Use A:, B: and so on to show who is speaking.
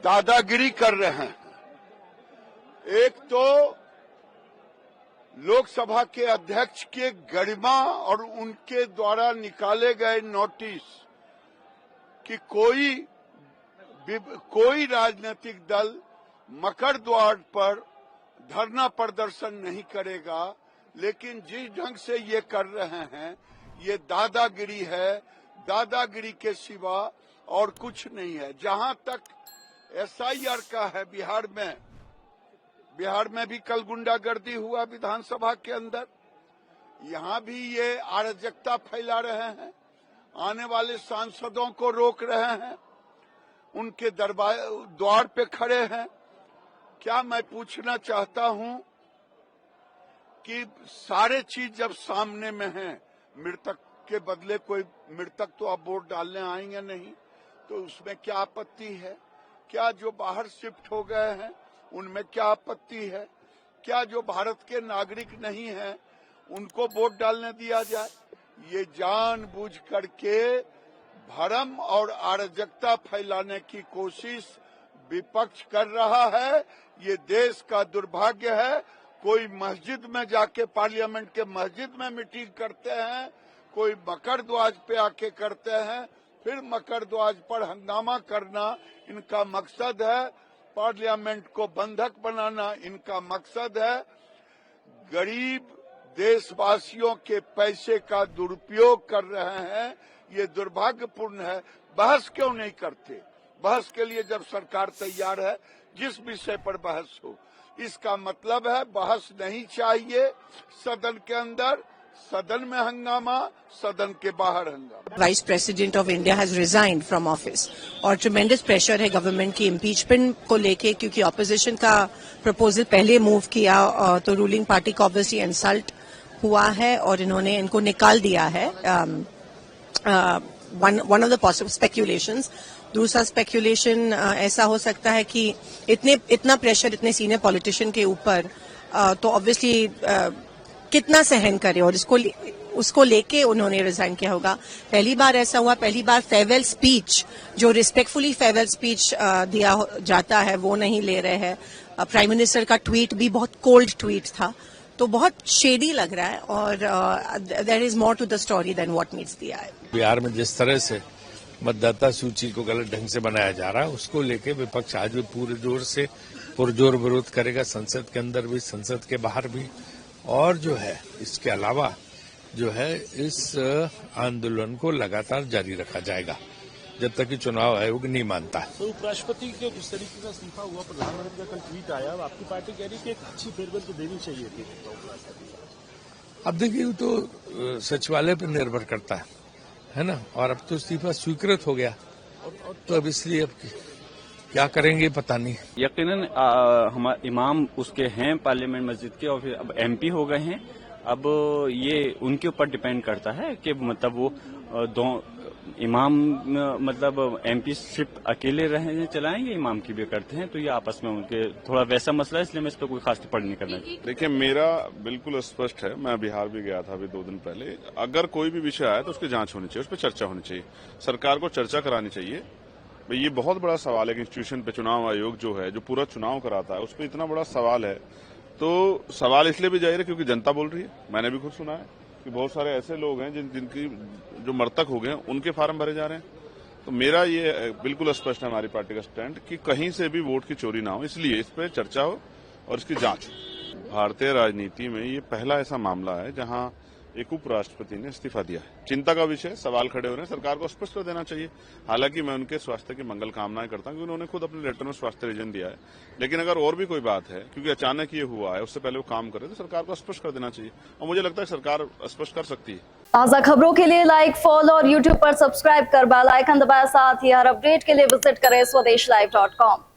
A: दादागिरी कर रहे हैं। एक तो लोकसभा के अध्यक्ष के गरिमा और उनके द्वारा निकाले गए नोटिस कि कोई राजनीतिक दल मकर द्वार पर धरना प्रदर्शन नहीं करेगा, लेकिन जिस ढंग से ये कर रहे हैं ये दादागिरी है। दादागिरी के सिवा और कुछ नहीं है। जहां तक SIR का है, बिहार में भी कल गुंडागर्दी हुआ विधानसभा के अंदर। यहाँ भी ये अराजकता फैला रहे हैं, आने वाले सांसदों को रोक रहे हैं, उनके द्वार पे खड़े हैं। क्या मैं पूछना चाहता हूं कि सारे चीज जब सामने में है, मृतक के बदले कोई मृतक तो अब वोट डालने आएंगे नहीं, तो उसमें क्या आपत्ति है? क्या जो बाहर शिफ्ट हो गए हैं उनमें क्या आपत्ति है? क्या जो भारत के नागरिक नहीं हैं उनको वोट डालने दिया जाए? ये जानबूझ करके भ्रम और अराजकता फैलाने की कोशिश विपक्ष कर रहा है। ये देश का दुर्भाग्य है। कोई मस्जिद में जाके, पार्लियामेंट के मस्जिद में मीटिंग करते हैं, कोई मकर ध्वज पे आके करते हैं, फिर मकर ध्वज पर हंगामा करना इनका मकसद है। पार्लियामेंट को बंधक बनाना इनका मकसद है। गरीब देशवासियों के पैसे का दुरुपयोग कर रहे हैं, ये दुर्भाग्यपूर्ण है। बहस क्यों नहीं करते? बहस के लिए जब सरकार तैयार है, जिस विषय पर बहस हो, इसका मतलब है बहस नहीं चाहिए सदन के अंदर, सदन में हंगामा, सदन के बाहर हंगामा।
B: Vice president of India has resigned from office और ट्रेमेंडस प्रेशर है गवर्नमेंट की इम्पीचमेंट को लेके, क्योंकि ऑपोजिशन का प्रपोजल पहले मूव किया तो रूलिंग पार्टी को ऑब्वियसली इंसल्ट हुआ है और इनको निकाल दिया है। One of the possible speculations. दूसरा स्पेक्यूलेशन ऐसा हो सकता है कि इतना प्रेशर इतने सीनियर पॉलिटिशियन के ऊपर तो ऑब्वियसली कितना सहन करे, और उसको लेके उन्होंने रिजाइन किया होगा। पहली बार ऐसा हुआ, पहली बार फेयरवेल स्पीच, जो रिस्पेक्टफुली फेयरवेल स्पीच दिया जाता है, वो नहीं ले रहे हैं। प्राइम मिनिस्टर का ट्वीट भी बहुत कोल्ड ट्वीट था, तो बहुत शेडी लग रहा है और there is more to the story than what meets the eye.
C: Bihar में जिस तरह से मतदाता सूची को गलत ढंग से बनाया जा रहा है, उसको लेके विपक्ष आज भी पुरजोर विरोध करेगा, संसद के अंदर भी, संसद के बाहर भी। और जो है इसके अलावा जो है इस आंदोलन को लगातार जारी रखा जाएगा जब तक कि चुनाव आयोग नहीं मानता है।
D: तो उपराष्ट्रपति के जिस तरीके का इस्तीफा हुआ, प्रधानमंत्री का कल ट्वीट आया, आपकी पार्टी कह रही है कि एक अच्छी फेयरवेल तो देनी चाहिए थी उपराष्ट्रपति।
C: अब देखिए, तो सचिवालय पर निर्भर करता है ना, और अब तो इस्तीफा स्वीकृत हो गया, तो अब इसलिए अब क्या करेंगे पता नहीं।
E: यकीनन हमारे इमाम उसके हैं पार्लियामेंट मस्जिद के, और फिर अब MP हो गए हैं। अब ये उनके ऊपर डिपेंड करता है कि मतलब वो दो इमाम मतलब MP-शिप अकेले रहने चलाएंगे, इमाम की भी करते हैं, तो ये आपस में उनके थोड़ा वैसा मसला है, इसलिए मैं इस पर कोई खास टिप्पणी नहीं करना चाहिए।
F: देखिए, मेरा बिल्कुल स्पष्ट है। मैं बिहार भी गया था अभी 2 दिन पहले। अगर कोई भी विषय आए तो उसकी जांच होनी चाहिए, उस पर चर्चा होनी चाहिए, सरकार को चर्चा करानी चाहिए। ये बहुत बड़ा सवाल है कि इंस्टीट्यूशन पे चुनाव आयोग जो है, जो पूरा चुनाव कराता है, उस पर इतना बड़ा सवाल है। तो सवाल इसलिए भी जाहिर है क्योंकि जनता बोल रही है। मैंने भी खुद सुना है कि बहुत सारे ऐसे लोग हैं जिनकी जो मृतक हो गए, उनके फार्म भरे जा रहे हैं। तो मेरा ये बिल्कुल स्पष्ट है, हमारी पार्टी का स्टैंड, कि कहीं से भी वोट की चोरी ना हो, इसलिए इस पर चर्चा हो और इसकी जांच हो। भारतीय राजनीति में ये पहला ऐसा मामला है जहां एक उपराष्ट्रपति ने इस्तीफा दिया है। चिंता का विषय, सवाल खड़े हो रहे हैं, सरकार को स्पष्ट कर देना चाहिए। हालांकि मैं उनके स्वास्थ्य की मंगल कामनाएं करता हूं, क्योंकि उन्होंने खुद अपने लेटर में स्वास्थ्य रीजन दिया है। लेकिन अगर और भी कोई बात है, क्योंकि अचानक ये हुआ है, उससे पहले वो काम करे, तो सरकार को स्पष्ट कर देना चाहिए, और मुझे लगता है सरकार स्पष्ट कर सकती है।
G: ताजा खबरों के लिए लाइक, फॉलो और यूट्यूब पर सब्सक्राइब कर बेल आइकन दबाएं। साथ ही हर अपडेट के लिए विजिट करें स्वदेशलाइव.com।